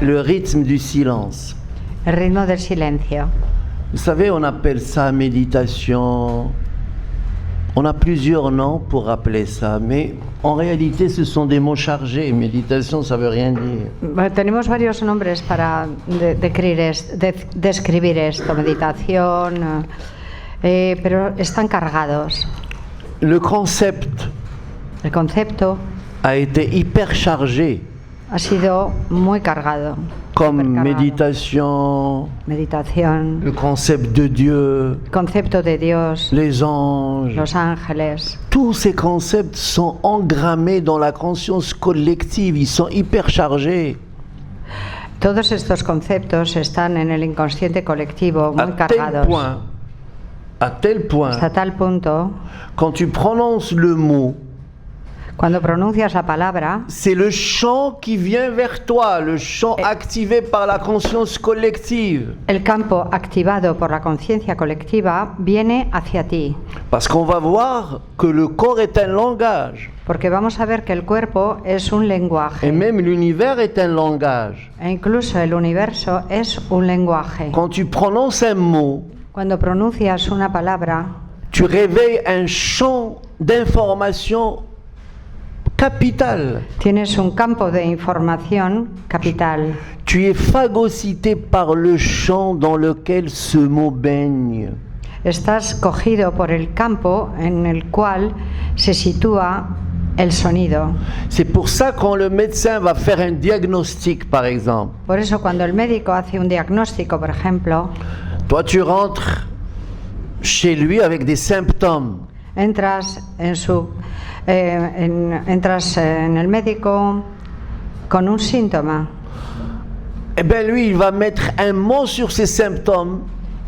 Le rythme du silence. El ritmo del silencio. Vous savez, on appelle ça méditation. On a plusieurs noms pour appeler ça, mais en réalité, ce sont des mots chargés. Méditation, ça veut rien dire. Bueno, tenemos varios nombres para describir esto, meditación, pero están cargados. Le concept El concepto a été hyper chargé, ha sido muy cargado. comme Supercargado. méditation, Meditación, le concept de Dieu, concepto de Dios, les anges. los ángeles. Tous ces concepts sont engrammés dans la conscience collective, ils sont hyper chargés. Todos estos conceptos están en el inconsciente colectivo muy À cargados. tel point, Hasta tal punto, quand tu prononces le mot, cuando pronuncias la palabra, c'est le champ qui vient vers toi, le champ activé par la conscience collective. el campo activado por la conciencia colectiva viene hacia ti. Parce qu'on va voir que le corps est un langage, Porque vamos a ver que el cuerpo es un lenguaje. et même l'univers est un langage. E incluso el universo es un lenguaje. Quand tu prononces un mot, Cuando pronuncias una palabra, tu réveilles un champ d'information capital. tienes un campo de información capital. Tu es phagocyté par le champ dans lequel ce mot baigne. Estás cogido por el campo en el cual se sitúa el sonido. C'est pour ça quand le médecin va faire un diagnostic, par exemple. Por eso cuando el médico hace un diagnóstico, por ejemplo, Toi, tu rentres chez lui avec des symptômes. entras en el médico con un síntoma Eh bien, lui, il va mettre un mot sur ces symptômes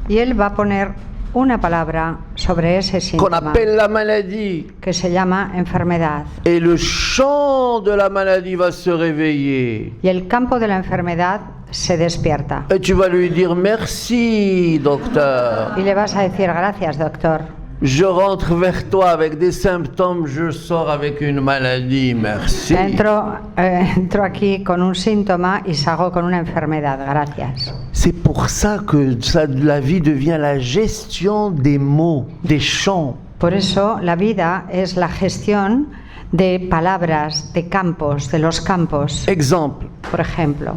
y él va a poner una palabra sobre ese qu'on síntoma appelle la maladie. que se llama enfermedad. Et le champ de la maladie va se réveiller. Y el campo de la enfermedad se despierta. Et tu vas lui dire merci, docteur. Y le vas a decir, gracias, doctor. Je rentre vers toi avec des symptômes, je sors avec une maladie, merci. Entro aquí con un síntoma y salgo con una enfermedad, gracias. C'est pour ça que la vie devient la gestion des mots, des champs. Por eso la vida es la gestión de palabras, de campos, de los campos. Exemple, Por ejemplo,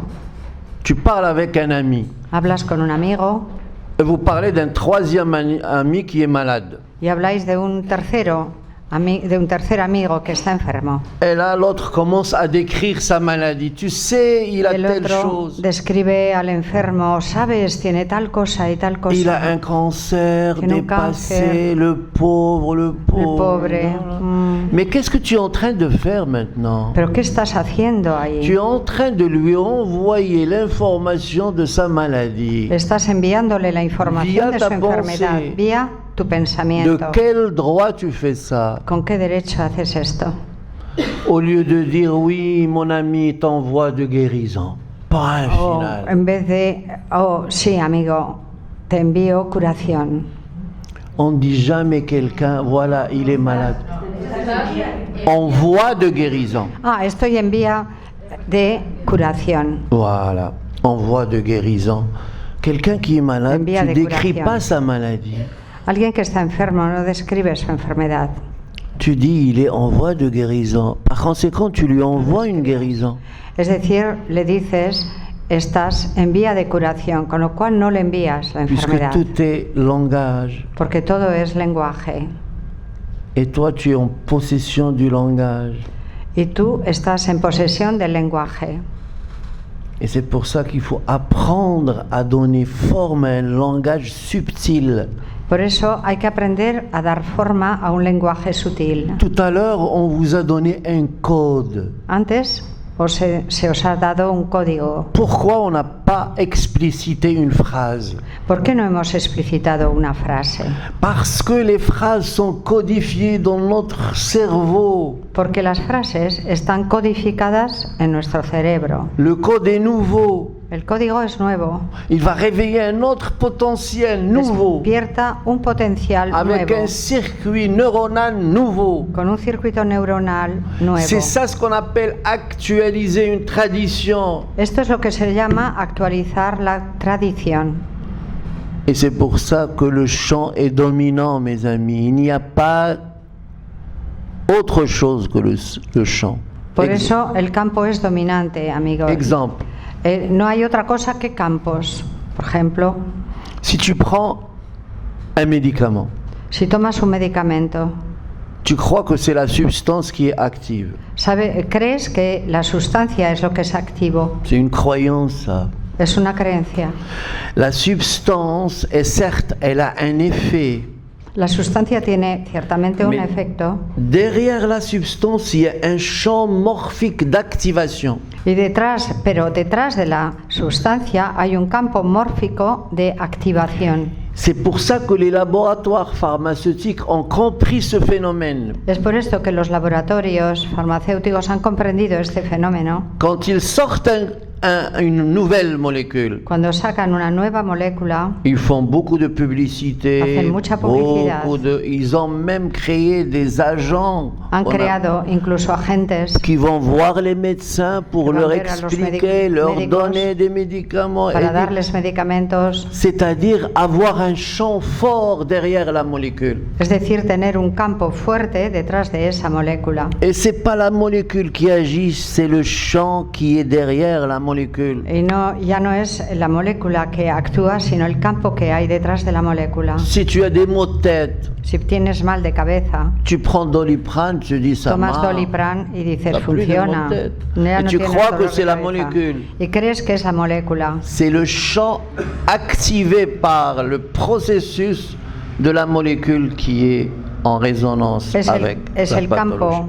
tu parles avec un ami. hablas con un amigo Et vous parlez d'un troisième ami qui est malade. y habláis de un tercer amigo que está enfermo. Et là, l'autre commence à décrire sa maladie. Tu sais, il a El telle otro chose. describe al enfermo, sabes, tiene tal cosa y tal cosa. Il a un cancer Tiene un dépassé, cáncer. le pauvre. El pobre. Mais qu'est-ce que tu es en train de faire maintenant? Pero ¿qué estás haciendo Tu ahí? es en train de lui envoyer l'information de sa maladie. Estás enviándole la información Vía de su ta enfermedad pensée. vía tu De pensamiento. quel droit tu fais ça? ¿Con qué derecho haces esto? Au lieu de dire oui, mon ami est en voie de guérison. Pas un O final. en vez de, oh, sí, amigo, te envío curación. On ne dit jamais quelqu'un, voilà, il est malade. En voie de guérison. Ah, estoy en vía de curación. Voilà, en voie de guérison. Quelqu'un qui est malade, En vía tu de décris curación. pas sa maladie. Alguien que está enfermo no describe su enfermedad. Tu dis, il est en voie de guérison. Par conséquent, tu lui envoies une guérison. Es decir, le dices, estás en vía de curación, con lo cual no le envías la Puisque enfermedad, tout est langage. porque todo es lenguaje. Et toi, tu es en possession du langage. Y tú estás en posesión del lenguaje. Et c'est pour ça qu'il faut apprendre à donner forme à un langage subtil. Por eso hay que aprender a dar forma a un lenguaje sutil. Tout à l'heure, on vous a donné un code. Antes se os ha dado un código. Pourquoi on n'a pas explicité une phrase? ¿Por qué no hemos explicitado una frase? Parce que les phrases sont codifiées dans notre cerveau. Porque las frases están codificadas en nuestro cerebro. Le code est nouveau. El código es nuevo. Il va réveiller un autre potentiel nouveau, Despierta un potencial avec nuevo, un circuit neuronal nouveau. con un circuito neuronal nuevo. C'est ça ce qu'on appelle actualiser une tradition. Esto es lo que se llama actualizar la tradición. Et c'est pour ça que le chant est dominant, mes amis. Il n'y a pas autre chose que le chant. Por eso el campo es dominante, amigos. Exemple. No hay otra cosa que campos. Por ejemplo, Si tu prends un médicament, si tomas un medicamento, tu crois que c'est la substance qui est active. crees que la sustancia es lo que es activo. C'est une croyance, ça. Es una creencia. La substance, est certes, elle a un effet. La sustancia tiene ciertamente un Mais efecto derrière la substance, il y a un champ morphique d'activation. y pero detrás de la sustancia hay un campo mórfico de activación. C'est pour ça que les laboratoires pharmaceutiques ont compris ce phénomène. Es por esto que los laboratorios farmacéuticos han comprendido este fenómeno. Quand ils sortent une nouvelle molécule, Cuando sacan una nueva molécula, ils font beaucoup de publicité, Hacen mucha publicidad. ils ont même créé des agents han creado incluso agentes qui vont voir les médecins pour Que van leur ver a los expliquer, leur médicos donner des médicaments, para darles medicamentos, c'est-à-dire avoir un champ fort derrière la molécule. es decir, tener un campo fuerte detrás de esa molécula. Et c'est pas la molécule qui agit, c'est le champ qui est derrière la molécule. Y ya no es la molécula que actúa, sino el campo que hay detrás de la molécula. Si tu as des maux de tête, Si tienes mal de cabeza, tu prends Doliprane, tu dis ça tomas marche. Doliprane y dices, T'as plus de funciona. maux de tête. Ya Et no tu tienes crois dolor que de c'est la cabeza. molécule. Y crees que esa molécula C'est le champ activé par le processus de la molécule qui est en résonance avec la pathologie.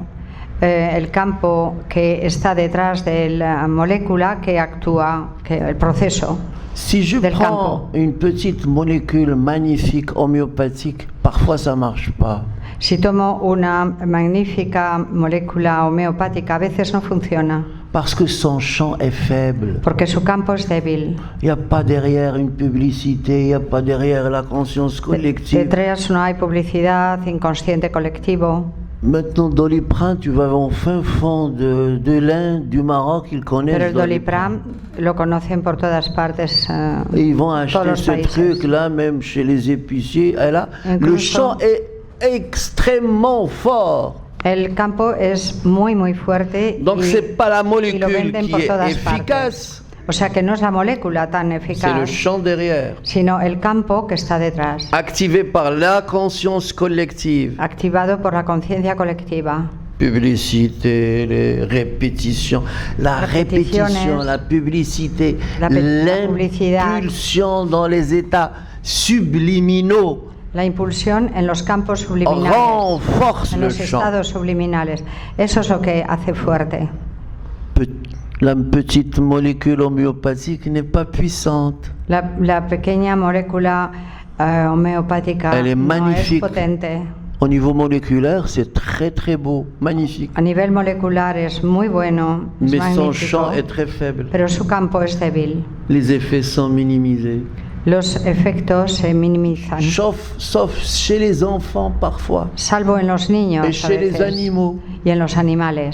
El campo que está detrás de la molécula que actúa, el proceso. Si je del prends campo. une petite molécule magnifique homéopathique, parfois ça marche pas. Si tomo una magnífica molécula homeopática, a veces no funciona, Parce que son champ est faible. porque su campo es débil. Il n'y a pas derrière une publicité, il n'y a pas derrière la conscience collective. Detrás no hay publicidad, inconsciente colectivo. Maintenant, Doliprane, tu vas au fin fond de l'Inde, du Maroc, ils connaissent Pero el Doliprane lo conocen por todas partes, Et ils vont todos acheter los ce países. truc-là, même chez les épiciers. Et là, le Incluso- champ est extrêmement fort. El campo es muy fuerte Donc, y, c'est pas la y lo molécule venden qui por est todas efficace, partes. O sea que no es la molécula tan c'est le eficaz, champ derrière. sino el campo que está detrás, Activé par la conscience collective. activado por la conciencia colectiva. Publicité, les répétitions, la Répétitiones, répétition, la publicité, la publicidad. l'impulsion dans les états subliminaux La impulsión en los campos subliminales, renforce en le los champ. estados subliminales. Eso es lo que hace fuerte. La petite molécule homéopathique n'est pas puissante. La pequeña molécula homeopática Elle est no es magnifique. potente. Au niveau moléculaire, c'est très très beau, magnifique. A nivel molecular es muy bueno, es Mais son magnífico, champ est très faible. pero su campo es débil. Les effets sont minimisés. Los efectos se minimizan, Sauf chez les enfants parfois, salvo en los niños et a chez les veces, animaux, y en los animales.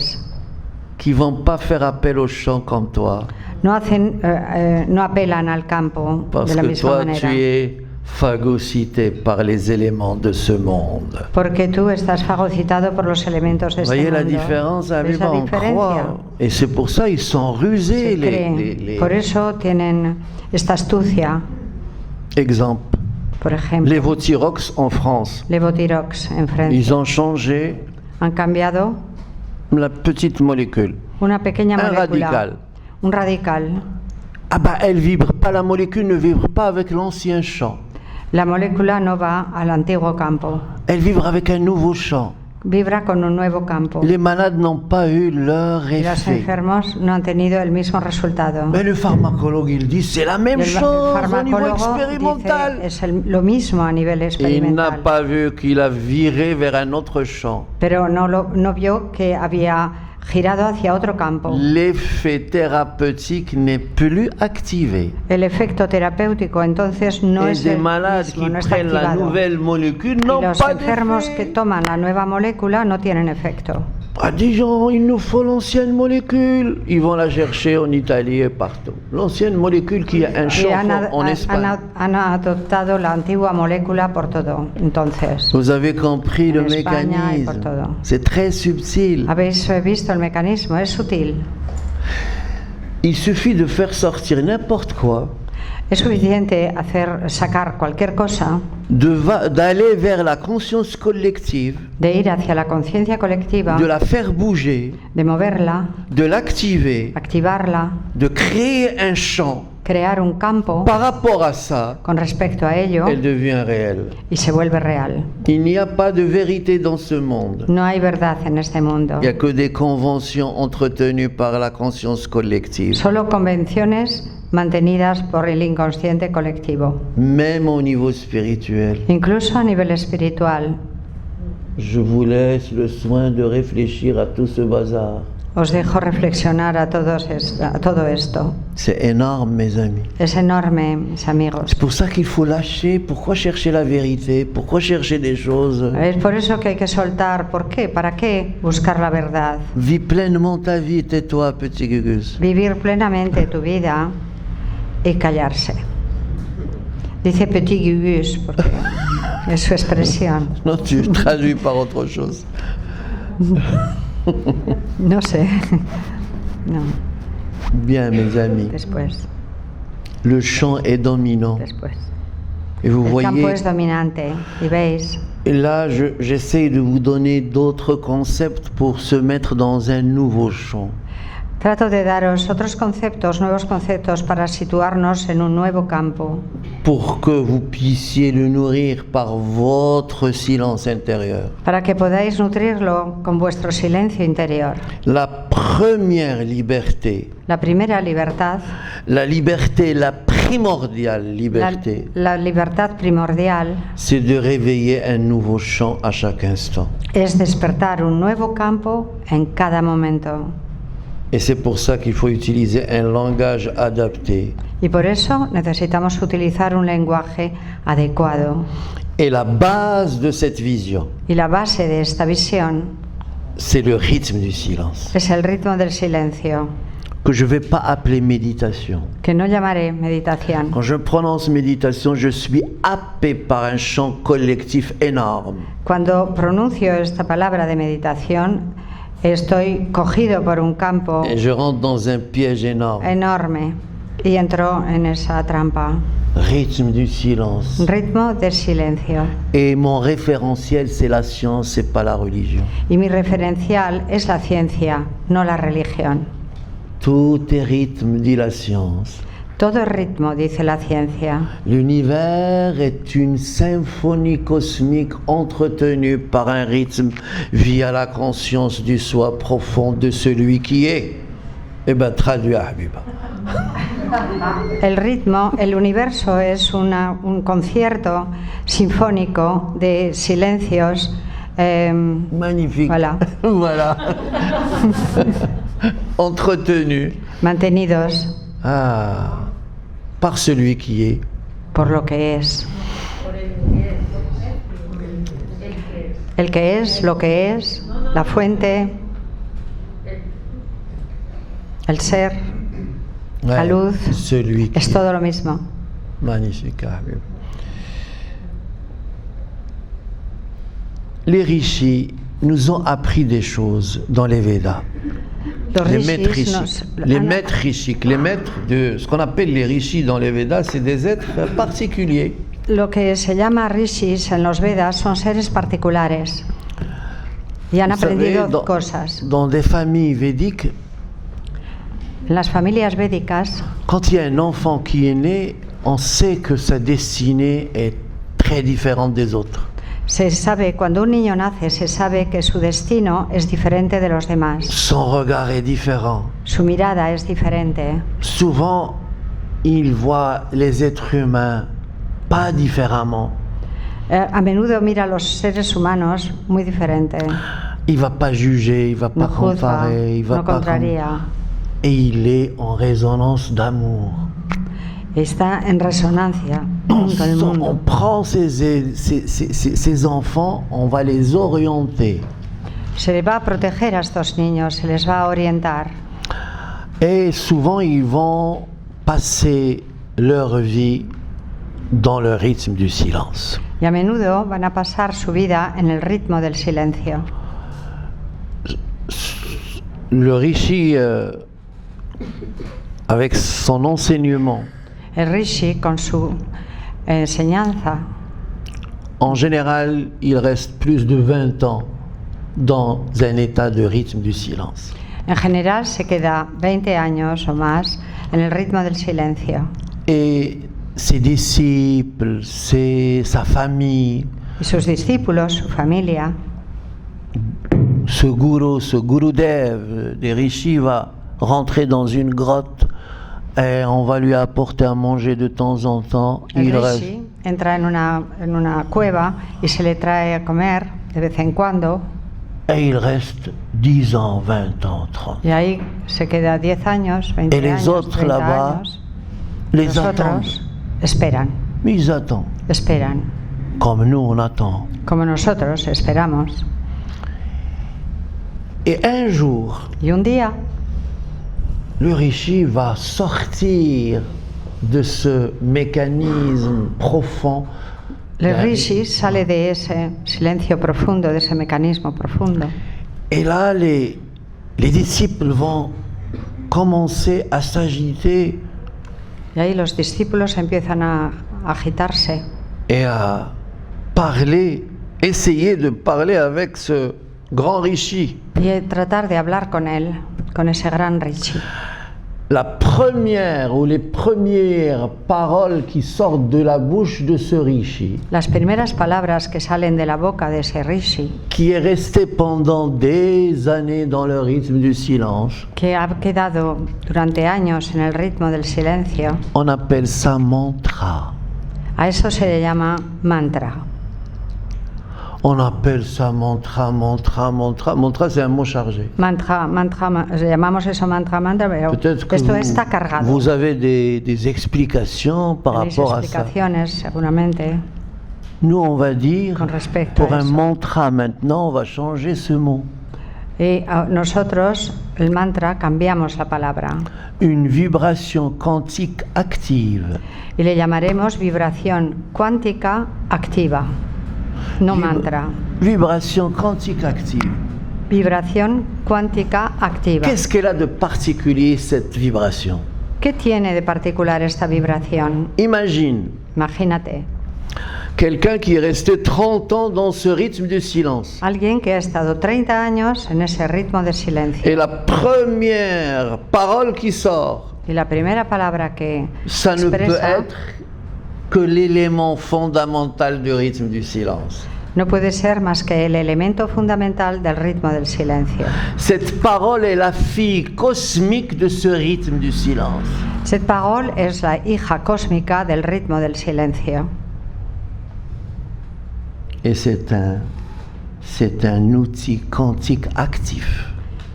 qui vont pas faire appel au chant comme toi. No apelan al campo Parce de la que misma toi, manera. tu es phagocyté par les éléments de ce monde. Porque tú estás fagocitado por los elementos de Vous este voyez la mundo. différence, ¿Ves la on diferencia? croit. Et c'est pour ça ils sont rusés, Se creen. Por eso tienen esta astucia. Exemple, Por ejemplo, Levothyrox en France. Levotirox en Francia. Ils ont changé Han cambiado la petite molécule. una pequeña Un molécula, radical. un radical. Ah bah elle vibre pas, la molécule ne vibre pas avec l'ancien champ. La molécula no va al antiguo campo, Elle vibre avec un nouveau champ. vibra con un nuevo campo. Les malades n'ont pas eu leur Y los effet. enfermos no han tenido el mismo resultado. Mais le pharmacologue, il dit c'est la Y même el chose au niveau farmacólogo expérimental. dice es lo mismo a nivel Il n'a experimental. pas vu qu'il a viré vers un autre champ. Pero no vio que había girado hacia otro campo. L'effet thérapeutique n'est plus activé. El efecto terapéutico entonces no Et es des el malades mismo, qui no está prennent la activado. nouvelle molécule Y n'ont los pas enfermos que d'effet. toman la nueva molécula no tienen efecto. Ah, des gens, il nous faut l'ancienne molécule. Ils vont la chercher en Italie et partout. L'ancienne molécule qui a un Y champ han, en Espagne. han adoptado la antigua molécula por todo. Entonces, Vous avez compris le En España y por mécanisme. todo. C'est très subtil. habéis visto el mecanismo, es sutil. Il suffit de faire sortir n'importe quoi, Es suficiente sacar cualquier cosa, d'aller vers la conscience collective, de ir hacia la conciencia colectiva, de la faire bouger, de moverla, de l'activer, activarla, de créer un champ. crear un campo Par rapport à ça, con respecto a ello elle devient réelle. y se vuelve real. Il n'y a pas de vérité dans ce monde. No hay verdad en este mundo, Il n'y a que des conventions entretenues par la conscience collective. solo convenciones mantenidas por el inconsciente colectivo, Même au niveau spirituel. incluso a nivel espiritual. Je vous laisse le soin de réfléchir à tout ce bazar. Os dejo reflexionar a todo esto. C'est énorme, mes amis. Es enorme, mis amigos. C'est pour ça qu'il faut lâcher. Pourquoi chercher la vérité? Pourquoi chercher des choses? Es por eso que hay que soltar. ¿Por qué? ¿Para qué buscar la verdad? Vis pleinement ta vie, tais-toi, petit Gugus. Vivir plenamente tu vida y callarse. Dice Petit Gugus porque es su expresión. Non, tu traduis par autre chose. No sé. No, Bien, mes amis. después. Le chant est dominant. Después. Et vous El campo voyez, es dominante. Y veis, et là, j'essaie de vous donner d'autres concepts pour se mettre dans un nouveau champ. trato de daros otros conceptos, nuevos conceptos para situarnos en un nuevo campo, Pour que vous puissiez le nourrir par votre silence intérieur. para que podáis nutrirlo con vuestro silencio interior. La première liberté, La primera libertad, la liberté, la primordiale liberté, la libertad primordial, c'est de réveiller un nouveau chant à chaque instant. es despertar un nuevo campo en cada momento. Et c'est pour ça qu'il faut utiliser un langage adapté. Y por eso necesitamos utilizar un lenguaje adecuado. Et la base de cette vision, Y la base de esta visión c'est le rythme du silence, es el ritmo del silencio, que je ne vais pas appeler méditation. que no llamaré meditación. Quand je prononce méditation, je suis happé par un chant collectif énorme. Cuando pronuncio esta palabra de meditación, estoy cogido por un campo Et je rentre dans un piège énorme. enorme y entro en esa trampa. Rythme du silence. Ritmo del silencio. Et mon référentiel, c'est la science, c'est pas la religion. Y mi referencial es la ciencia, no la religión. Tout est rythme, dit la science. Todo es ritmo, dice la ciencia. L'univers est une symphonie cosmique entretenue par un rythme via la conscience du soi profond de celui qui est. Eh bien, traduit à Habiba. El ritmo, el universo es un concierto sinfónico de silencios. Magnifique. Voilà. Voilà. Entretenu. Mantenidos Par celui qui est. por lo que es. El que es, lo que es, la fuente, el ser, la luz, Celui qui es todo lo mismo. Magnifique. Habib. Les rishis nous ont appris des choses dans les Védas. Los Les maîtres rishis rishis. nos Les han- maîtres rishiques. Les maîtres de ce qu'on appelle les rishis dans les Védas, c'est des êtres particuliers. Lo que se llama rishis en los Vedas son seres particulares y han Vous savez, aprendido cosas. dans des familles védiques, En las familias védicas, quand il y a un enfant qui est né, on sait que sa destinée est très différente des autres. se sabe, cuando un niño nace, se sabe que su destino es diferente de los demás. Son regard est différent. Su mirada es diferente. Souvent, il voit les êtres humains pas différemment. A menudo mira a los seres humanos muy diferente. Il ne va pas juger, il ne va pas no juzga, comparer, il va no pas... contraría. Et il est en résonance d'amour. Está en resonancia con el On mundo. prend ces enfants, on va les orienter. Se les va a proteger a estos niños, se les va a orientar. Et souvent, ils vont passer leur vie dans le rythme du silence. Y a menudo van a pasar su vida en el ritmo del silencio. Le Rishi, avec son enseignement, El Rishi, con su enseñanza, en général, il reste plus de 20 ans dans un état de rythme du silence. en general se queda 20 años o más en el ritmo del silencio. Et ses disciples, sa famille, Y sus discípulos, su familia, ce Gurudev des Rishis va rentrer dans une grotte et on va lui apporter à manger de temps en temps. el Il reste, Rishi entra en una cueva y se le trae a comer de vez en cuando, et il reste 10 ans, 20 ans, 30. y ahí se queda 10 años, 20 Et les años, autres 30 là-bas, años. les Los attendent. otros esperan, Mais ils attendent, esperan, comme nous on attend. como nosotros esperamos. Et un jour, Y un día le Rishi va sortir de ce mécanisme profond. el Rishi sale de ese silencio profundo, de ese mecanismo profundo. Et là, les disciples vont commencer à s'agiter Y ahí los discípulos empiezan a agitarse et à parler, essayer de parler avec ce grand Rishi. y a tratar de hablar con él, con ese gran Rishi. La première ou les premières paroles qui sortent de la bouche de ce Rishi, Las primeras palabras que salen de la boca de ese Rishi, qui est resté pendant des années dans le rythme du silence, que ha quedado durante años en el ritmo del silencio, on appelle ça mantra. a eso se le llama mantra. On appelle ça mantra, mantra, mantra. Mantra, c'est un mot chargé. Mantra, llamamos eso mantra, pero Peut-être que esto está cargado. vous avez des explications par Tenéis rapport à ça. explicaciones, seguramente, Nous, on va dire, con respecto pour a un eso. mantra maintenant, on va changer ce mot. Y nosotros, el mantra, cambiamos la palabra Une vibration quantique active. y le llamaremos vibración cuántica activa, no mantra. Vibration quantique active. Vibración cuántica activa. Qu'est-ce qu'elle a de particulier, cette vibration? ¿Qué tiene de particular esta vibración? Imagine Imagínate, quelqu'un qui est resté 30 ans dans ce rythme de silence. alguien que ha estado 30 años en ese ritmo de silencio. Et la première parole qui sort, Y la primera palabra que ça ne peut expresa être que l'élément fondamental du rythme du silence. no puede ser más que el elemento fundamental del ritmo del silencio. Cette parole est la fille cosmique de ce rythme du silence. Cette parole es la hija cósmica del ritmo del silencio. Et c'est un outil quantique actif.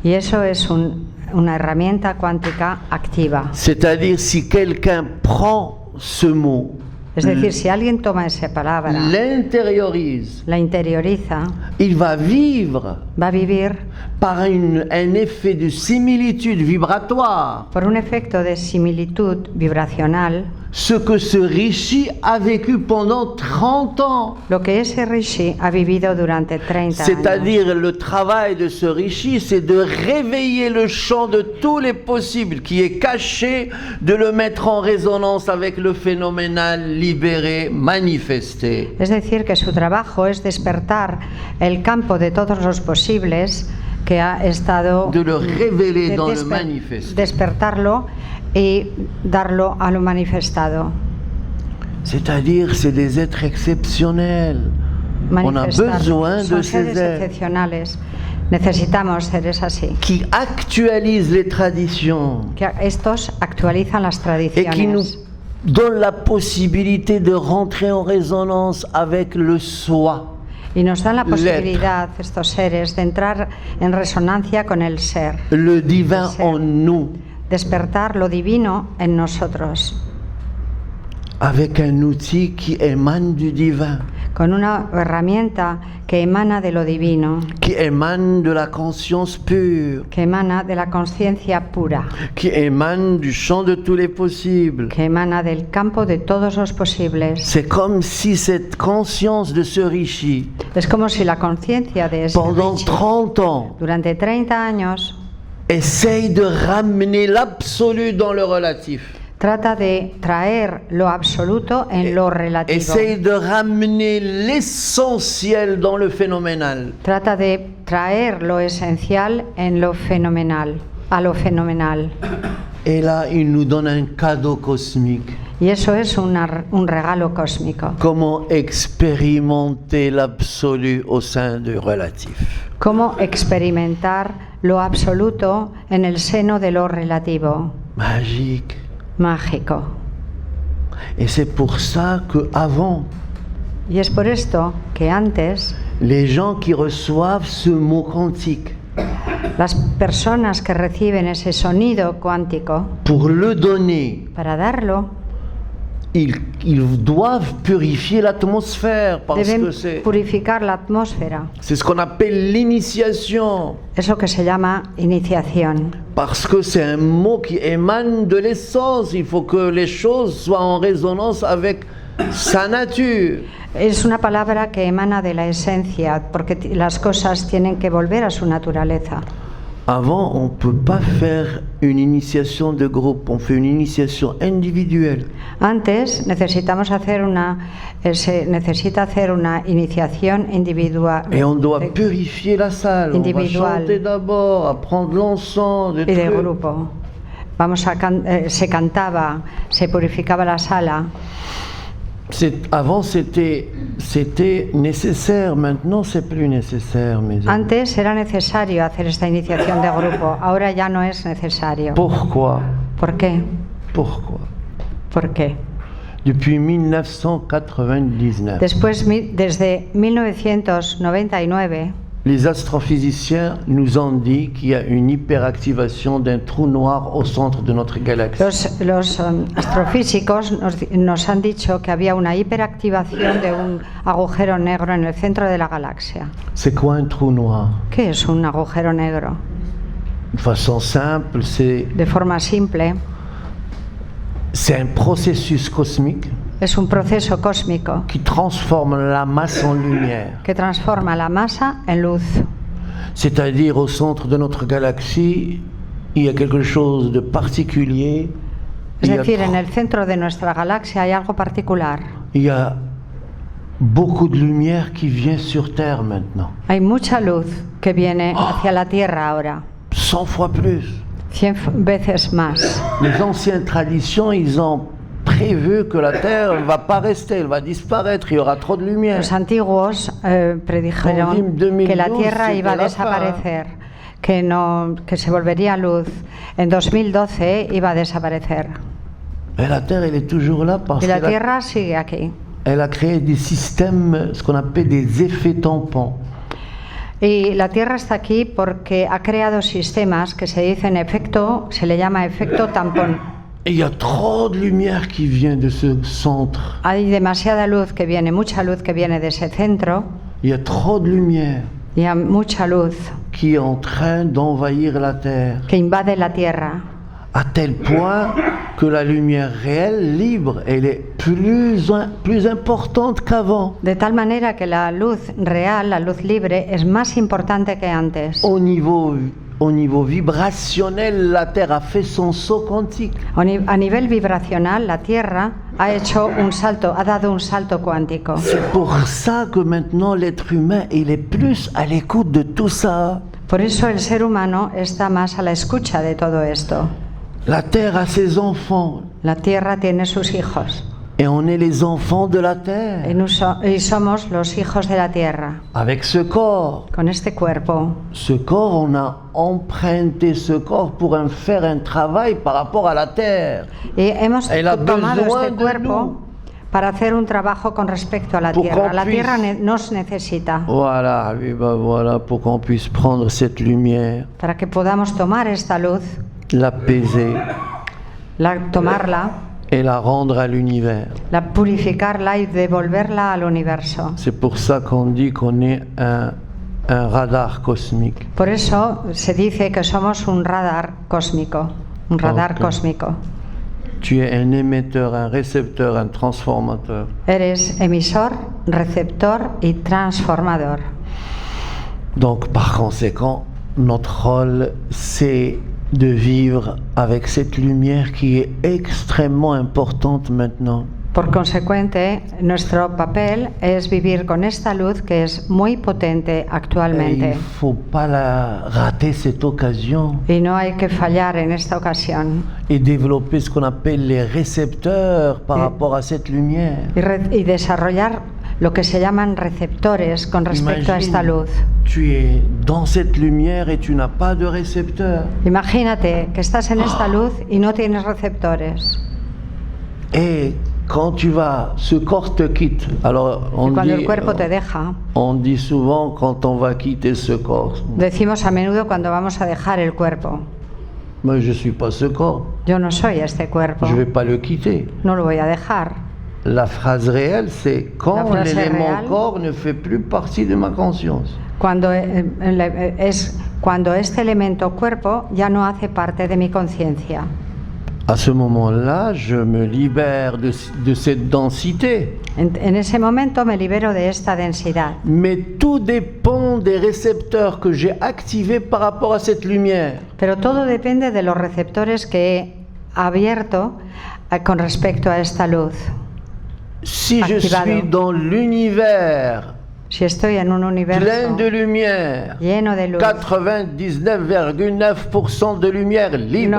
Y eso es una herramienta cuántica activa. C'est-à-dire si quelqu'un prend ce mot, Es decir, si alguien toma esa palabra, l'intériorise, la interioriza, il va vivre va a vivir par un effet de similitude vibratoire por un efecto de similitud vibracional ce que ce Rishi a vécu pendant 30 ans. lo que ese Rishi ha vivido durante 30 años. C'est-à-dire le travail de ce Rishi, c'est de réveiller le champ de tous les possibles qui est caché, de le mettre en résonance avec le phénoménal libéré, manifesté. Es decir, que su trabajo es despertar el campo de todos los posibles que ha estado De le révéler dans le manifeste. despertarlo y darlo a lo manifestado. C'est-à-dire c'est des êtres exceptionnels. On a Manifestar. besoin de Son ces seres êtres excepcionales. Necesitamos seres así. qui actualisent les traditions Que estos actualizan las et qui nous tradiciones donnent la possibilité de rentrer en résonance avec le soi. Y nos dan la posibilidad, estos seres, de entrar en resonancia con el ser. le divin en nous, Despertar lo divino en nosotros. avec un outil qui émane du divin, Con una herramienta que emana de lo divino, qui émane de la conscience pure, que emana de la conciencia pura, qui émane du champ de tous les possibles. que emana del campo de todos los posibles. C'est comme si cette conscience de ce Rishi, Es como si la conciencia de ese pendant Rishi, 30 ans, durante 30 años, essaye de ramener l'absolu dans le relatif. trata de traer lo absoluto en lo relativo. Essaye de ramener l'essentiel dans le phénoménal. Trata de traer lo esencial en lo fenomenal, a lo fenomenal. Et là, il nous donne un cadeau cosmique. Y eso es un regalo cósmico. Comment expérimenter l'absolu au sein du relatif. Cómo experimentar lo absoluto en el seno de lo relativo. Magique. Mágico. Et c'est pour ça qu'avant, Y es por esto que antes les gens qui reçoivent ce mot quantique, las personas que reciben ese sonido cuántico, pour le donner, para darlo, ils doivent purifier l'atmosphère parce que deben c'est purificar la atmósfera. ce qu'on appelle l'initiation. Eso que se llama iniciación. Parce que c'est un mot qui émane de l'essence. Il faut que les choses soient en résonance avec sa nature. Es una palabra que emana de la esencia, porque las cosas tienen que volver a su naturaleza. Avant, on ne peut pas faire une initiation de groupe, on fait une initiation individuelle. Antes se necesita hacer una iniciación individual. Et on doit purifier la salle. Individual. On va chanter d'abord, apprendre l'encens, des Y de trucs. grupo. Se cantaba, se purificaba la sala. Avant, c'était nécessaire. Maintenant, c'est plus nécessaire, mes amis. Antes era necesario hacer esta iniciación de grupo, ahora ya no es necesario. Pourquoi? ¿Por qué? Pourquoi? ¿Por qué? Depuis 1999, Desde 1999, les astrophysiciens nous ont dit qu'il y a une hyperactivation d'un trou noir au centre de notre galaxie. los astrofísicos nos han dicho que había una hiperactivación de un agujero negro en el centro de la galaxia. C'est quoi un trou noir? ¿Qué es un agujero negro? De façon simple, De forma simple, c'est un processus cosmique es un proceso cósmico qui transforme la masse en lumière. que transforma la masa en luz. C'est-à-dire au centre de notre galaxie, il y a quelque chose de particulier. Es Il y a decir, en el centro de nuestra galaxia hay algo particular. Il y a beaucoup de lumière qui vient sur Terre maintenant. Hay mucha luz que viene hacia la Tierra ahora, 100 fois plus. 100 veces más. Les anciennes traditions, ils ont prévu que la Terre ne va pas rester, elle va disparaître, il y aura trop de lumière. Los antiguos predijeron Con 2012 que la Tierra iba a c'était la desaparecer, que se volvería luz. En 2012 iba a desaparecer. Et la Terre, elle est toujours là parce Y la qu'elle a, Tierra sigue aquí. elle a créé des systèmes, ce qu'on appelle des effets tampons. Y la Tierra está aquí porque ha creado sistemas que se dicen se le llama efecto tampón. Et il y a trop de lumière qui vient de ce centre. Hay demasiada luz que viene, mucha luz que viene de ese centro, Il y a trop de lumière y hay mucha luz qui est en train d'envahir la Terre, que invade la Tierra, à tel point que la lumière réelle, libre, elle est plus importante qu'avant. de tal manera que la luz real, la luz libre, es más importante que antes. Au niveau vibrationnel, la Terre a fait son saut quantique. A nivel vibracional, la Tierra ha dado un salto cuántico. C'est pour ça que maintenant l'être humain, il est plus à l'écoute de tout ça. Por eso el ser humano está más a la escucha de todo esto. La Terre a ses enfants. La Tierra tiene sus hijos. Et on est les enfants de la Terre. Y somos los hijos de la Tierra. Avec ce corps. Con este cuerpo. Ce corps, on a emprunté ce corps pour faire un travail par rapport à la Terre. Y hemos Elle a tomado besoin este de cuerpo nous. para hacer un trabajo con respecto a la Pour tierra. qu'on La tierra puisse- nos necesita Voilà, voilà, pour qu'on puisse prendre cette lumière, para que podamos tomar esta luz, l'apaiser tomarla, et la rendre à l'univers. la purificarla y devolverla al universo. C'est pour ça qu'on dit qu'on est un radar cosmique. Por eso se dice que somos un radar cósmico, un radar Ok. cósmico. Tu es un émetteur, un récepteur, un transformateur. Eres emisor, receptor y transformador. Donc, par conséquent, notre rôle, c'est de vivre avec cette lumière qui est extrêmement importante maintenant. Por consecuente, nuestro papel es vivir con esta luz que es muy potente Et il actualmente. ne faut pas rater cette occasion Y no hay que fallar en esta ocasión et développer ce qu'on appelle les récepteurs par Et- rapport à cette lumière. y desarrollar lo que se llaman receptores con respecto a esta luz. Tu es dans cette lumière et tu n'as pas de récepteur. Imagínate que estás en esta luz y no tienes receptores. Et quand tu vas, ce corps te quitte. Alors Y cuando el dit, cuerpo te deja, on dit souvent quand on va quitter ce corps. decimos a menudo cuando vamos a dejar el cuerpo, Moi, je ne suis pas ce corps. yo no soy este cuerpo, Je ne vais pas le quitter. no lo voy a dejar. La phrase réelle, c'est quand La phrase l'élément réelle- corps ne fait plus partie de ma conscience. Cuando, es cuando este elemento cuerpo ya no hace parte de mi conciencia. À ce moment-là, je me libère de cette densité. En ese momento me libero de esta densidad. Mais tout dépend des récepteurs que j'ai activés par rapport à cette lumière. Pero todo depende de los receptores que he abierto con respecto a esta luz. Si je Activado. suis dans l'univers Si estoy en un plein universo de lumière, lleno de luz, 99,9% de lumière libre,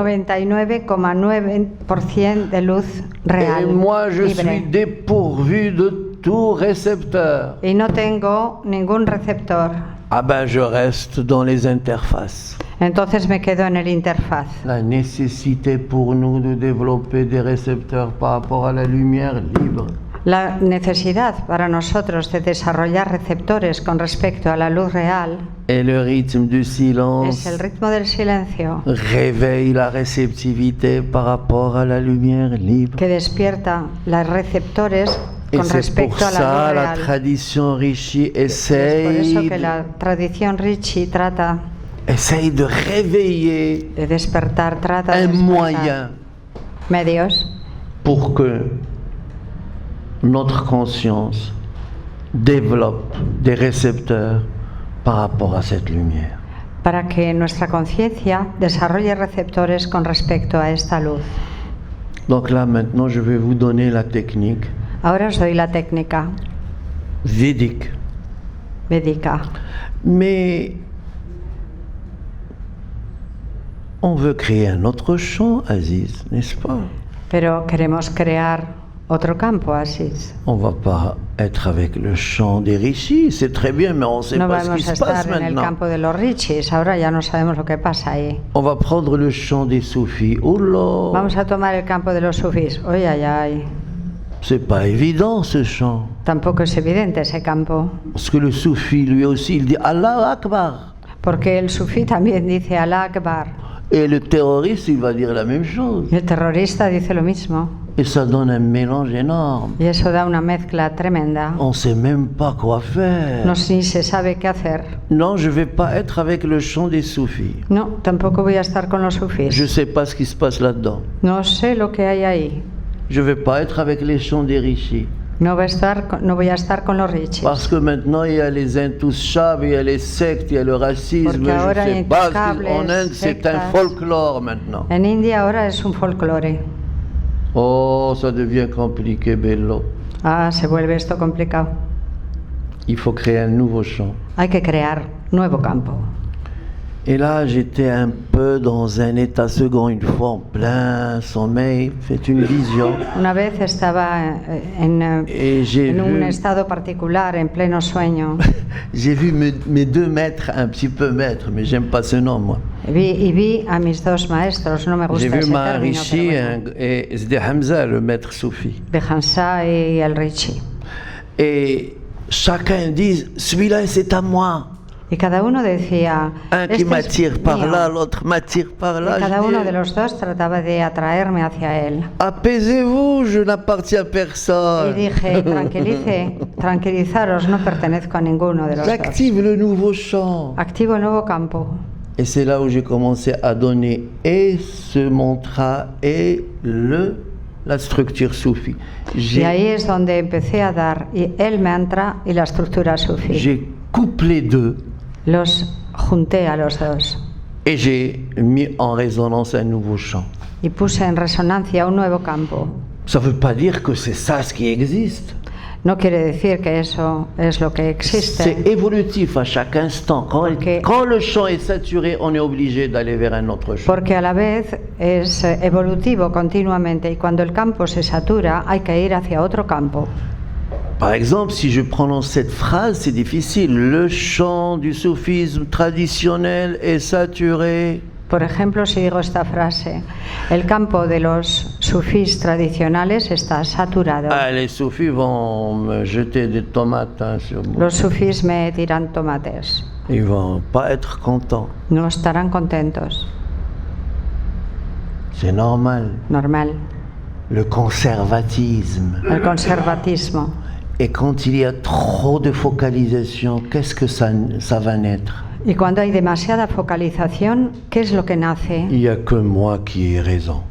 99,9% de luz real, et moi je suis libre, dépourvu de tout récepteur, y no tengo ningún receptor, ah ben je reste dans les interfaces. entonces me quedo en el interfaz. La nécessité pour nous de développer des récepteurs par rapport à la lumière libre. La necesidad para nosotros de desarrollar receptores con respecto a la luz real Et le rythme du es silence el ritmo del silencio réveille la réceptivité par rapport à la lumière libre. que despierta los receptores Et con c'est pour respecto a la ça luz la real. tradition Rishi Es por eso essaye, que la tradición Rishi trata essaye de réveiller de despertar, trata de un despertar moyen medios pour que notre conscience développe des récepteurs par rapport à cette lumière. para que nuestra conciencia desarrolle receptores con respecto a esta luz. Donc là maintenant je vais vous donner la technique Ahora os doy la técnica védique. védica. Mais on veut créer un autre champ, Aziz, n'est-ce pas? Pero queremos crear otro campo, Asís. On va pas être avec le chant des rishis, c'est très bien, mais on ne sait No pas ce vamos qui a se passe estar en el maintenant. campo de los Rishis, ahora ya no sabemos lo que pasa ahí. On va prendre le chant des soufis. Oh là, Vamos a tomar el campo de los sufís. Oye, ay, ay. c'est pas évident ce chant. Tampoco es evidente ese campo, Parce que le soufi, lui aussi, il dit Allah Akbar. porque el sufí también dice Allah Akbar. Et le terroriste, il va dire la même chose. Y el terrorista dice lo mismo. Et ça donne un mélange énorme. Y eso da una mezcla tremenda. On ne sait même pas quoi faire. No ni se sabe qué hacer. Non, je ne vais pas être avec le chant des soufis. No, tampoco voy a estar con los Je sufís. ne sais pas ce qui se passe là-dedans. No sé lo que hay ahí. Je ne vais pas être avec les chants des rishis. No voy a estar con los Rishis. Parce que maintenant, il y a les intouchables, il y a les sectes, il y a le racisme. Porque Je ahora ne sais pas. intouchables, En Inde, c'est un sectas. folklore maintenant. En India ahora es un folclore. Oh, ça devient compliqué, Bello. Ah, se vuelve esto complicado. Il faut créer un nouveau chant. Hay que crear nuevo campo. Et là, j'étais un peu dans un état second, une fois en plein sommeil, fait une vision. Una vez estaba Et j'ai en un vu, estado particular, en pleno sueño, j'ai vu mes 2 maîtres, un petit peu maîtres, mais j'aime pas ce nom, moi. y vi a mis dos maestros, no me J'ai gusta vu ese término, Maharishi pero bueno, et Sidi Hamza, le maître soufi. de Hansa y el Rishi. Et chacun dit, celui-là, c'est à moi. Y cada uno decía, Un qui "Este es m'attire par mío". là, l'autre m'attire par là. Y cada Je uno dis, de los dos trataba de atraerme hacia él. apaisez-vous, je n'appartiens à Y personne. dije, tranquilizaros, no pertenezco a ninguno de los dos. J'active le nouveau champ. Activo el nuevo campo. Et c'est là où j'ai commencé à donner et ce mantra et la structure soufie. Y ahí es donde empecé a dar el mantra y la estructura sufi. J'ai couplé 2 Los junté a los dos et j'ai mis en résonance un nouveau chant. y puse en resonancia un nuevo campo. Ça ne veut pas dire que c'est ça ce qui existe. No quiere decir que eso es lo que existe, C'est évolutif à chaque instant. Ok. Quand le champ est saturé, on est obligé d'aller vers un autre champ. porque a la vez es evolutivo continuamente y cuando el campo se satura hay que ir hacia otro campo. Par exemple, si je prononce cette phrase, c'est difficile. Le chant du soufisme traditionnel est saturé. Por ejemplo, si digo esta frase, el campo de los sufís tradicionales está saturado. Ah, les soufis vont me jeter des tomates sur moi. Los sufís me tiran tomates, Ils vont pas être contents. no estarán contentos. C'est normal. Normal. Le conservatisme. El conservatismo. Et quand il y a trop de focalisation, qu'est-ce que ça va naître? Y cuando hay demasiada focalización, ¿qué es lo que nace? Il n'y a que moi qui ai raison.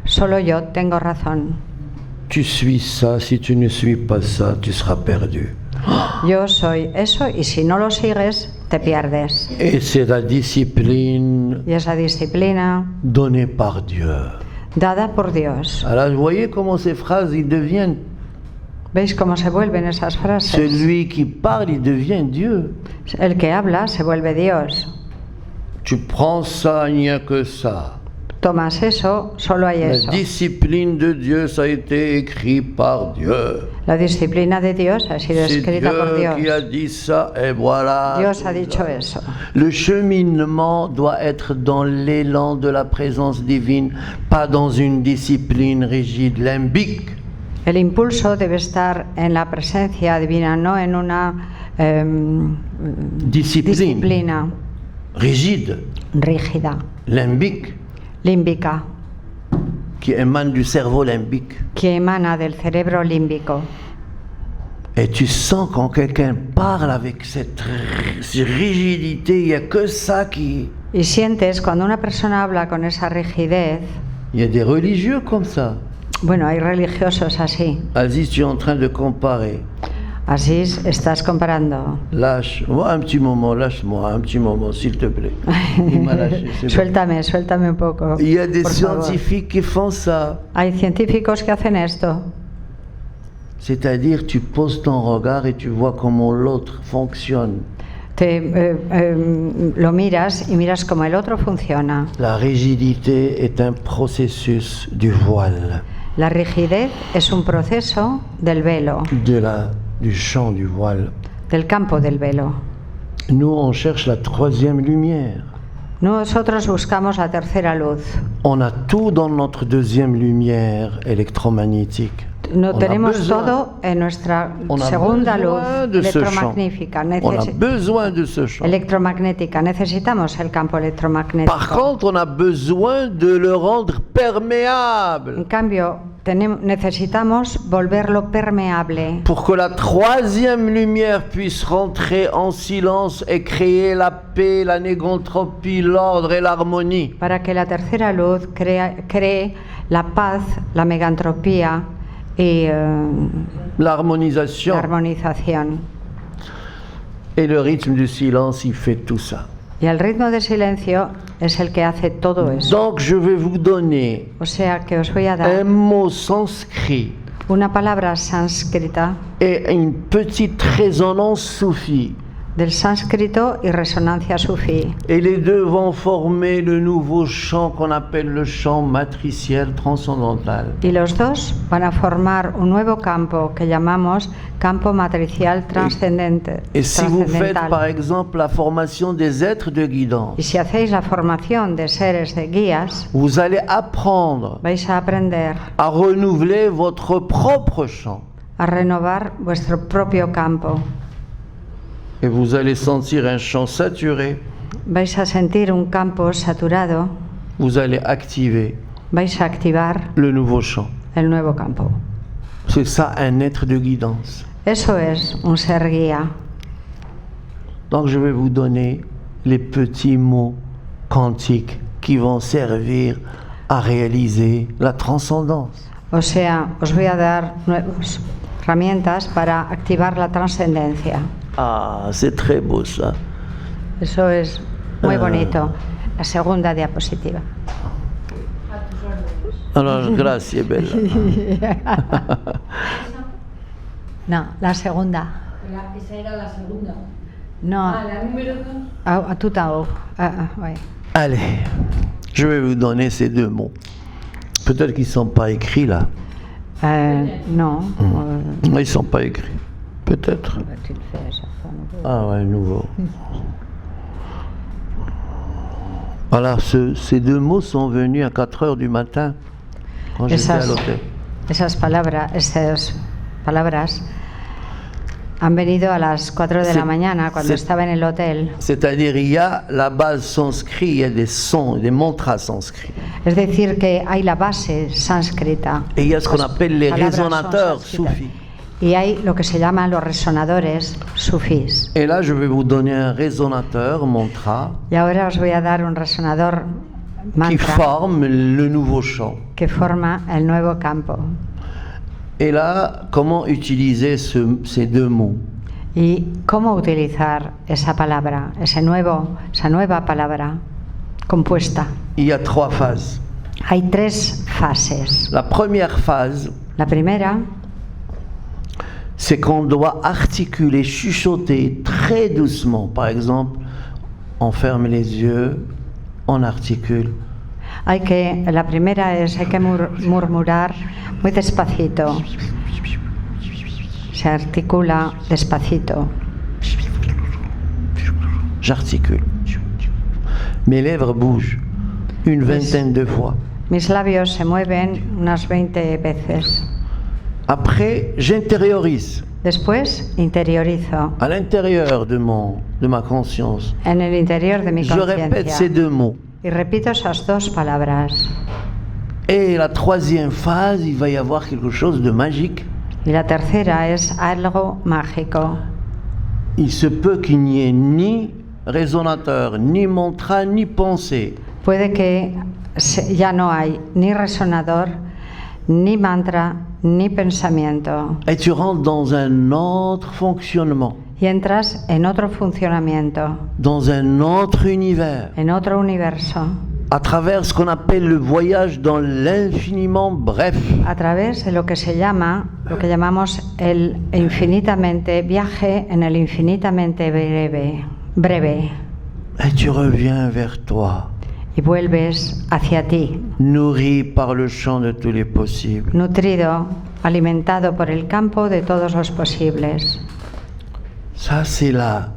Solo yo tengo razón. Tu suis ça, si tu ne suis pas ça, tu seras perdu. Yo soy eso y si no lo sigues, te pierdes. Et c'est la discipline Y esa disciplina donnée par Dieu. dada por Dios. Alors, vous voyez comment ces phrases, ils deviennent... ¿Veis cómo se vuelven esas frases? Celui qui parle, il devient Dieu. El que habla se vuelve Dios. Tu prends ça, il n'y a que ça. Tomas eso, solo hay La eso. discipline de Dieu, ça a été écrit par Dieu. La disciplina de Dios ha sido C'est escrita por Dieu qui a Dios. dit ça, et voilà. Dios ha dicho eso. Le cheminement doit être dans l'élan de la présence divine, pas dans une discipline rigide, limbique. El impulso debe estar en la presencia divina, no en una disciplina rigide, rígida, limbique, límbica, qui émane du cerveau limbique. que emana del cerebro límbico. Et tu sens quand quelqu'un parle avec cette rigidité, il n'y a que ça qui... Y sientes cuando una persona habla con esa rigidez. Il y a des religieux comme ça. Bueno, hay religiosos así. Aziz, tu es en train de comparer. Así estás comparando. Lâche-moi un petit moment, lâche-moi un petit moment, s'il te plaît. Il m'a lâché, c'est bon. Suéltame un poco. Il y a des por favor. scientifiques qui font ça. Hay científicos que hacen esto. C'est-à-dire, tu poses ton regard et tu vois comment l'autre fonctionne. Lo miras y miras cómo el otro funciona. La rigidité est un processus du voile, La rigidez es un proceso del velo, du champ du voile. del campo del velo. Nous, on cherche la troisième lumière. Nosotros buscamos la tercera luz. On a tout dans notre deuxième lumière électromagnétique. No On a tenemos besoin. todo en nuestra On a segunda besoin luz de ce champ. electromagnética. On a besoin de ce champ. Electromagnética. Necesitamos el campo Par electromagnético. contre, on a besoin de le rendre En perméable cambio, necesitamos volverlo permeable pour que la troisième lumière puisse rentrer en silence et créer la paix, la négantropie, l'ordre et l'harmonie. para que la tercera luz cree la paz, la megantropía y la L'harmonisation. armonización. Et le rythme du silence, il fait tout ça. Y el ritmo de silencio es el que hace todo eso. Donc, je vais vous donner O sea que os voy a un dar mot sanskrit una palabra sánscrita et une petite résonance soufie. del sánscrito y resonancia sufí. Et les deux vont former le nouveau champ qu'on appelle le champ matriciel transcendantal. Y los dos van a formar un nuevo campo que llamamos campo matricial trascendente. Et si vous faites par trascendental. exemple la formation des êtres de Y guidance, si hacéis la formación de seres de guías, vous allez apprendre vais a aprender à renouveler votre propre champ. a renovar vuestro propio campo. Et vous allez sentir un champ saturé, Vais a sentir un campo saturado, vous allez activer vais a activar le nouveau champ. el nuevo campo. C'est ça un être de guidance. Eso es un ser guía. Donc je vais vous donner les petits mots quantiques qui vont servir à réaliser la transcendance. O sea, os voy a dar nuevas herramientas para activar la trascendencia. Ah, c'est très beau ça. Eso es muy bonito. La segunda diapositiva. Alors, grazie bella. No, la segunda. Esa era la segunda. No, La número 2. a tu tao. Ouais. Allez, je vais vous donner ces deux mots. Peut-être qu'ils ne sont pas écrits là. Non. Ils ne sont pas écrits. Peut-être. Tu le fais à chaque fois, nouveau. Ah ouais, nouveau. Voilà, ces deux mots sont venus à 4 heures du matin quand j'étais à l'hôtel. Esas palabras han venido a las 4 de la mañana cuando estaba en el hotel. C'est-à-dire, il y a la base sanskrit, il y a des sons, des mantras sanscrits. Es decir, que hay la base sánscrita. Et il y a ce qu'on appelle les Palabras son résonateurs sánscritas. soufis. Y hay lo que se llaman los resonadores sufís. Et là, je vais vous donner un résonateur, mantra, Y ahora os voy a dar un resonador qui mantra forme le nouveau chant. que forma el nuevo campo. Et là, comment utiliser ces deux mots? Y cómo utilizar esa palabra, esa nueva palabra compuesta. Il y a 3 phases. Hay 3 fases. La première phase, La primera c'est qu'on doit articuler, chuchoter très doucement. Par exemple, on ferme les yeux, on articule. hay que murmurar muy despacito. Se articula despacito. J'articule. Mes lèvres bougent une vingtaine de fois. Mis labios se mueven unas 20 veces. Après, j'intériorise Después interiorizo à l'intérieur de ma conscience. en el interior de mi Je répète ces conciencia deux mots. y repito esas 2 palabras. Et la troisième phase, il va y avoir quelque chose de magique. Y la tercera es algo mágico. Il se peut qu'il n'y ait ni résonateur, ni mantra, ni pensée. Puede que ya no hay ni resonador, ni mantra, ni pensamiento. Et tu rentres dans un autre fonctionnement, Y entras en otro funcionamiento, dans un autre univers, en otro universo, à travers ce qu'on appelle le voyage dans l'infiniment bref. a través de lo que llamamos el infinitamente viaje en el infinitamente breve. Et tu reviens vers toi, Y vuelves hacia ti, nourri par le chant de tous les possibles. nutrido, alimentado por el campo de todos los posibles. Ça, c'est la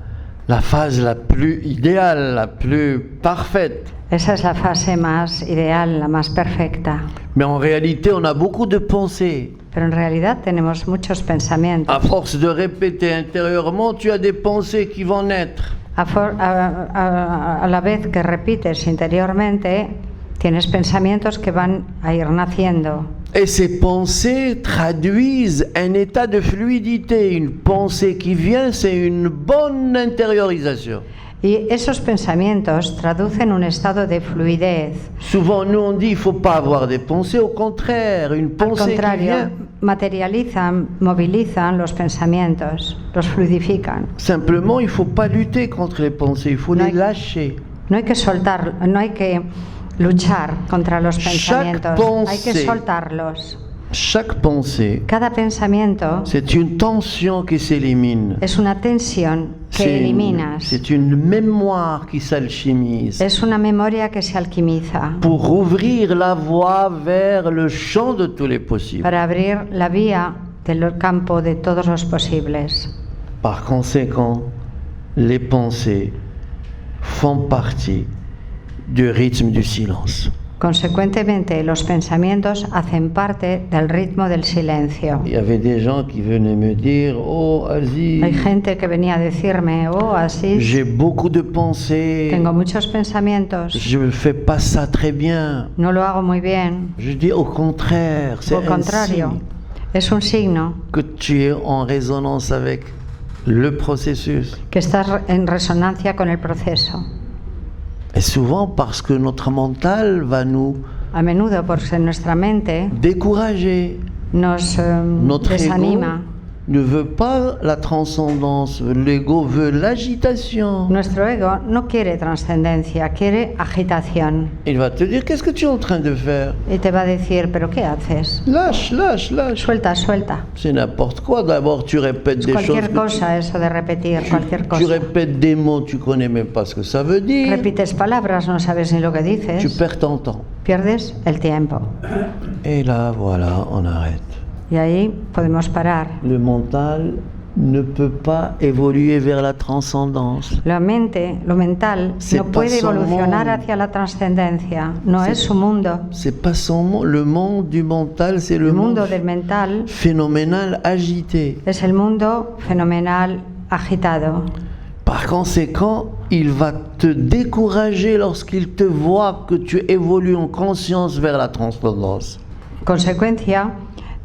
phase la plus idéale, la plus parfaite. Esa es la fase más ideal, la más perfecta. Mais en réalité, on a beaucoup de pensées. Pero en realidad tenemos muchos pensamientos. À force de répéter intérieurement, tu as des pensées qui vont naître. A la vez que repites interiormente, tienes pensamientos que van a ir naciendo. Et ces pensées traduisent un état de fluidité. Une pensée qui vient, c'est une bonne intériorisation. Y esos pensamientos traducen un estado de fluidez. Souvent, nous, on dit il ne faut pas avoir des pensées. Au contraire, une Al pensée qui vient, contrario, materializan, movilizan los pensamientos, los fluidifican. simplement, il ne faut pas lutter contre les pensées. Il faut No les hay- lâcher. No hay que luchar contra los Chaque pensamientos, hay que pensée. soltarlos. Chaque pensée, Cada pensamiento c'est une tension qui s'élimine. es una tensión eliminas. C'est une mémoire qui s'alchimise Es una memoria que se alquimiza pour ouvrir la voie vers le champ de tous les possibles. para abrir la vía del campo de todos los posibles. Par conséquent, les pensées font partie du rythme du silence. Consecuentemente, los pensamientos hacen parte del ritmo del silencio. Il y avait des gens qui venaient me dire, oh Aziz, Hay gente que venía a decirme, oh, así, j'ai beaucoup de pensées, tengo muchos pensamientos, je ne fais pas ça très bien. no lo hago muy bien. Je dis au contraire, c'est Al un contrario, signe es un signo que tu es en résonance avec le processus. que estás en resonancia con el proceso. Et souvent parce que notre mental va nous A menudo, porque nuestra mente décourager. nos Notre desanima. ego ne veut pas la transcendance, l'ego veut l'agitation. Nuestro ego no quiere trascendencia, quiere agitación. Il va te dire, qu'est-ce que tu es en train de faire? Y te va a decir, ¿pero qué haces? Lâche, lâche, lâche. Suelta, suelta. C'est n'importe quoi. D'abord, tu répètes des choses. Cualquier cosa, eso de repetir, cualquier Tu cosa. répètes des mots, tu connais même pas ce que ça veut dire. Repites palabras, no sabes ni lo que Tu dices. perds ton temps. Pierdes el tiempo. Et là, voilà, on arrête. Y ahí podemos parar. Le mental ne peut pas évoluer vers la transcendance. La mente, lo mental, C'est no pas puede son evolucionar mundo. hacia la trascendencia. No C'est- es su mundo. C'est pas son monde. Le monde du mental, c'est le El monde mundo del mental phénoménal agité. es el mundo fenomenal agitado. Par conséquent, il va te décourager lorsqu'il te voit que tu évolues en conscience vers la transcendance. Consecuencia,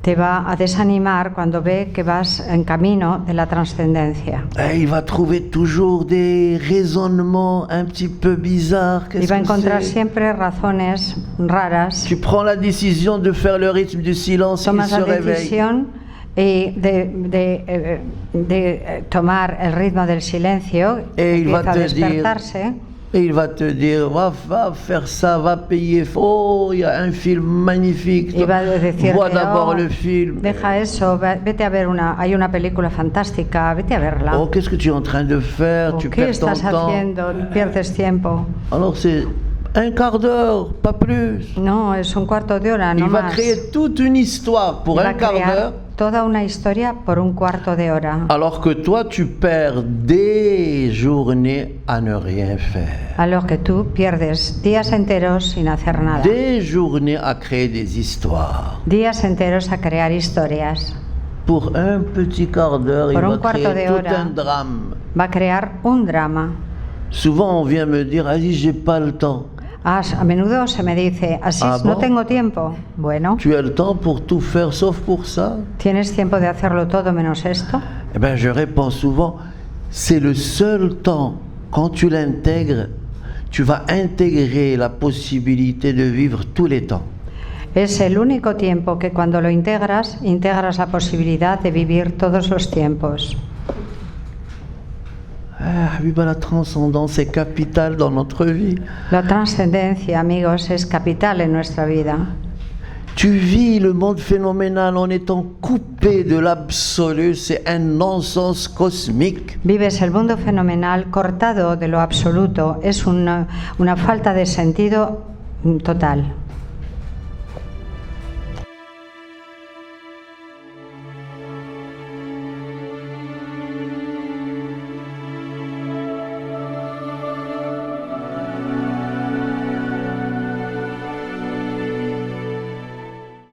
te va a desanimar cuando ve que vas en camino de la trascendencia. Et il va trouver toujours des raisonnements un petit peu bizarres. Y Qu'est-ce va a que encontrar c'est? siempre razones raras. Tu prends la décision de faire le rythme du silence, il Tomas se la réveille. decisión de tomar el ritmo del silencio, Et il va empieza a te dire, despertarse. et il va te dire, va faire ça, va payer. Oh, il y a un film magnifique. Y va a decirte, Vois d'abord "Oh, le film. deja eso, vete a ver hay una película fantástica, vete a verla. Oh, qu'est-ce que tu es en train de faire? ¿O Tu qué perds ton estás temps. haciendo? Pierdes tiempo. Alors c'est un quart d'heure, pas plus. No, es un cuarto de hora, no Il va más. créer toute une histoire pour Va un a quart crear d'heure, toda una historia por un cuarto de hora. alors que toi, tu perds des journées à ne rien faire. A lo que tú pierdes días enteros sin hacer nada. Des journées à créer des histoires. Días enteros a crear historias. Pour un petit quart d'heure, il Por un va cuarto créer de tout hora. un drame. Va a crear un drama. Souvent, on vient me dire, Aziz, j'ai pas le temps. A menudo se me dice, Asís, Ah, no bon? tengo tiempo. Bueno, Tu as le temps pour tout faire sauf pour ça? ¿tienes tiempo de hacerlo todo menos esto? Eh bien, je réponds souvent, c'est le seul temps, quand tu l'intègres, tu vas intégrer la possibilité de vivre tous les temps. Es el único tiempo que cuando lo integras la posibilidad de vivir todos los tiempos. Ah, oui, ben, la transcendance est capitale dans notre vie. La trascendencia, amigos, es capital en nuestra vida. Tu vis le monde phénoménal en étant coupé de l'absolu, c'est un non-sens cosmique. Vives el mundo fenomenal cortado de lo absoluto, es una falta de sentido total.